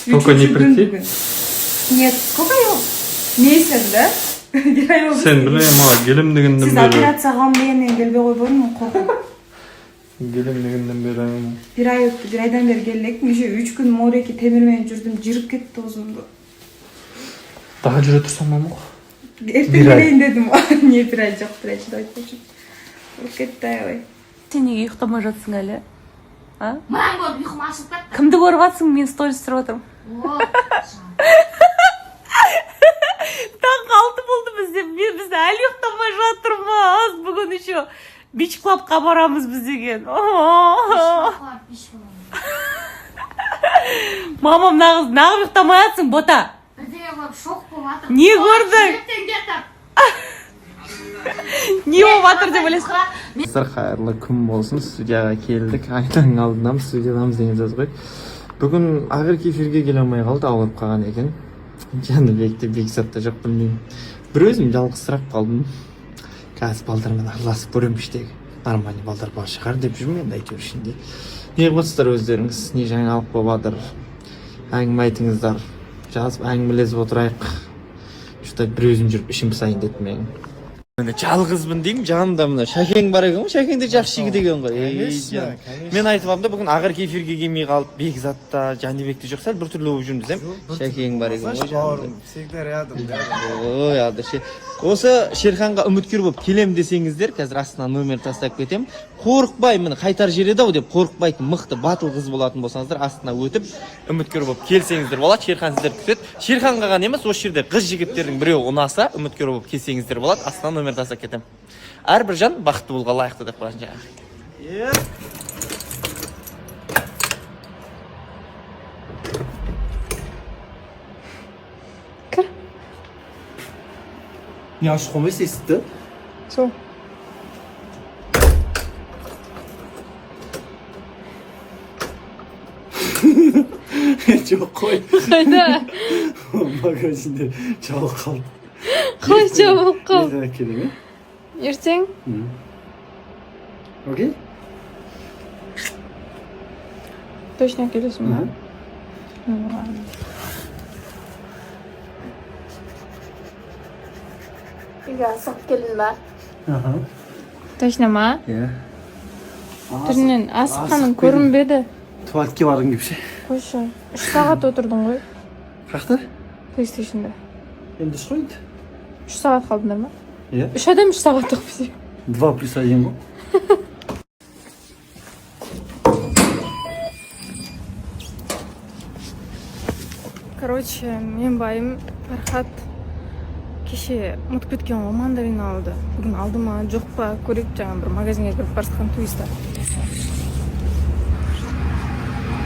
Сколько не прийти? Нет, сколько его? Месяц, да? Sen bileyim ha, gelimdiğinden Siz beri. operatsiyaga meni gelbey koyboydum korkup. Gelimdiğinden beri. Bir ay öttü, bir aydan beri geldik. Şu 3 gün Moreki temirmen жүрдüm, jirip ketти ozumdu. Daha jüre tursam mı? Ertең geleyim dedim. Niye bir ay жоқ, bir ay чыдап койчу. Уруп кетти аябай. Sen неге ұйықтамай жатсың әлі? А? Мынаны көріп ұйқым ашылып кетті. Кімді көріп жатсың? Мен сторис түсіріп отырмын. Таңғы 6 болды бізде. Біз әлі ұйықтамай жатырмыз. Бүгін еще бич клабқа барамыз біз деген. Мамам нағып ұйықтамай жатсың, бота. Бірдеңе көріп шок болып жатыр. Не көрдің? Не болып жатыр деп ойлайсың? Sizler hayırlı күн болсын, студияға келдік. Айдан алдынан студиядамыз деген сөз ғой. Бүгін ағыр кефирге келе алмай қалды, ауырып қалған екен. Жәнібекте Бекзатта жоқ, білмеймін. Бір өзім жалғызсырап қалдым. Қазір балдармен араласып көремін іштегі. Нормальный балдар бар шығар деп жүрмін енді әйтеуір ішінде. Не қылсыздар өздеріңіз, не жаңалық болып жатыр. Әңгіме айтыңыздар. Жазып әңгімелесіп отырайық. Шыдай бір өзім жүріп ішім пысайын дедім мен. Жалғызбын деймін, жанымда мына Шәкең бар екен ғой, Шәкең де жақсы жігіт екен ғой. Мен айтып алдым да, бүгін ағыр кефирге келмей қалып, Бекзатта, Жәнібекте жоқ, сәл біртүрлі болып жүрміз десем. Шәкең бар екен ғой жанымда. Всегда рядом. Ой, ады ше. Осы Шерханға үміткер болып келем десеңіздер, қазір астына номер тастап кетем. Қорықпай, міне қайтар жер еді ау деп қорықпайтын мықты батыл қыз болатын болсаңыздар, астына өтіп үміткер болып келсеңіздер болады. Шерхан сіздерді күтеді. Шерханға ғана емес, осы жерде қыз жігіттердің біреуі ұнаса, үміткер болып келсеңіздер болады. Астына номер тастап кетем. Әрбір жан бақытты болуға лайықты деп қоясың жаңағы. Не ашық қоймайсыз есікті? Сол. Жоқ қой. Қайда? Магазинде жабылып қалды. Қалай жабылып қалды? Ертең келем, Ертең? Окей? Точно келесің ба? Үйге асығып келдің ба? Точно ма? Иә. Түрінен асыққаның көрінбеді. Туалетке бардың деп ше. Қойшы, 3 сағат отырдың ғой. Қақта? PlayStation'да. Енді ұш қойды. 3 сағат қалдыңдар ма? Иә. 3 адам 3 сағаттық бізде. 2+1 ғой. Короче, мен байым Фархат кеше ұмытып кеткен ғой, мандарин алды. Бүгін алды ма, жоқ па, көрейік, жаңа бір магазинге кіріп бара жатқан туриста.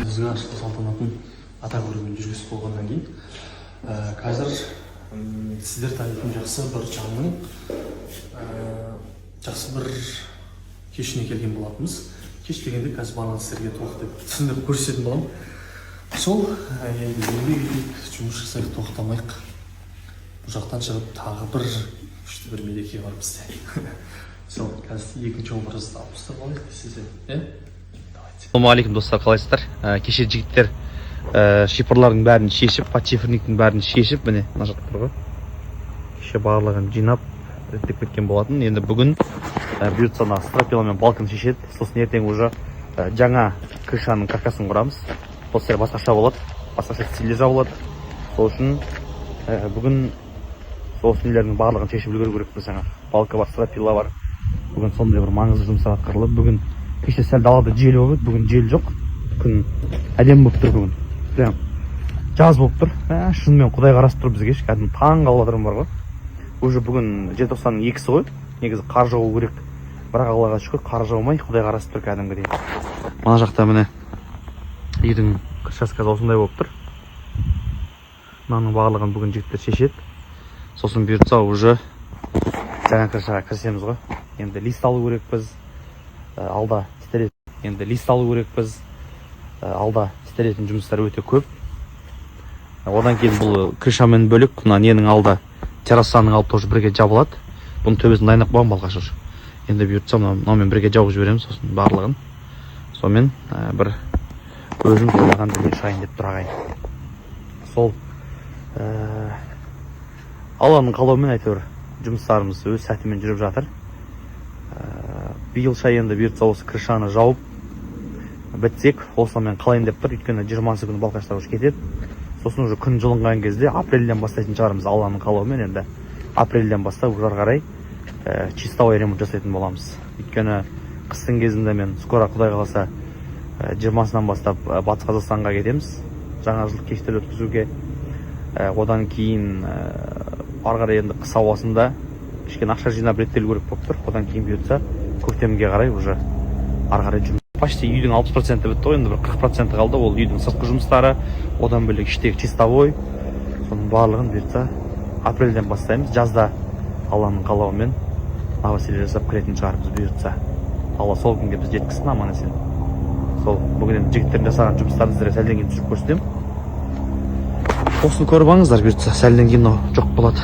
Біздің ашылу салтанатын ата көрермен жүргізіп болғаннан кейін қазір сіздер танитын жақсы бір жанның жақсы бір кешіне келген болатынбыз. Кеш дегенде қазір барлық сіздерге толық деп түсіндіріп көрсететін боламын. Сол енді еңбек етейік, жұмыс жасайық, тоқтамайық. Бұл жақтан шығып тағы бір күшті бір мереке бар бізде. Сол, қазір екінші образды алып ұстап алайық десең, иә? Ассалаумағалейкум достар, қалайсыздар? Кеше жігіттер шифрлардың бәрін шешіп, подшифрниктің бәрін шешіп, міне мына жақта тұр ғой. Кеше барлығын жинап, реттеп кеткен болатын. Енді бүгін бұйыртса стропила мен балкон шешеді. Сосын ертең уже жаңа крышаның каркасын құрамыз. Сол басқаша болады, басқаша стильде жабылады. Сол үшін бүгін сол нелердің барлығын шешіп үлгеру керекпіз. Жаңа балка бар, стропила бар. Бүгін сондай бір маңызды жұмыстар атқарылып, бүгін кеше сәл далада жел болып еді, бүгін жел жоқ. Күн әдемі болып тұр бүгін. Прям жаз болып тұр. Шынымен Құдай қарасып тұр бізге. Кәдімгі таң қалып отырым бар ғой. Уже бүгін желтоқсанның 2-сі ғой. Негізі қар жауы керек. Бірақ Аллаға шүкір қар жаумай, Құдай қарасып тұр кәдімгідей. Мына жақта міне үйдің крышасы осындай болып тұр. Мынаның барлығын бүгін жігіттер шешеді. Сосын бұйыртса уже жаңа крышаға кірісеміз ғой. Енді лист алу керекпіз. Алда істелетін. Енді лист алу керекпіз. Алда істелетін жұмыстар өте көп. Одан кейін бұл крышамен бөлек, мына ненің алда террасаның алып тоже бірге жабылады. Бұның төбесін дайындап қойған балқаш уже. Енді бұйыртса мынамен бірге жауып жібереміз, сосын барлығын. Сонымен бір өзім ойлаған дүние шығайын деп тұр ағайын. Сол Алланың қалауымен әйтеуір жұмыстарымыз өз сәтімен жүріп жатыр. Биыл енді бұйыртса осы крышаны жауып бітсек, осыны мен қалайын деп тұр. Өйткені 20 күні балқаштар уже кетеді. Сосын уже күн жылынған кезде апрельден бастайтын шығармыз Алланың қалауымен. Енді апрельден бастап уже қарай чистовой ремонт жасайтын боламыз. Өйткені қыстың кезінде мен скоро Құдай қаласа 20-сынан бастап Батыс Қазақстанға кетеміз. Жаңа жыл кештер өткізуге. Одан кейін ары қарай енді қыс ауасында кішкене ақша жинап реттелу керек болып тұр. Одан кейін бұйыртса көктемге қарай уже ары қарай жұмыс. Почти үйдің 60% бітті ғой, енді бір 40% қалды. Ол үйдің сыртқы жұмыстары, одан бөлек іштегі чистовой. Соның барлығын бұйыртса апрельден бастаймыз. Жазда Алланың қалауымен новоселье жасап кіретін шығармыз бұйыртса. Алла сол күнге біз жеткізсін, аман есен. Сол бүгін енді жігіттердің жасаған жұмыстарын сіздерге сәлден кейін түсіріп көрсетемін. Осыны көріп алыңыздар бұйыртса, сәлден кейін жоқ болады.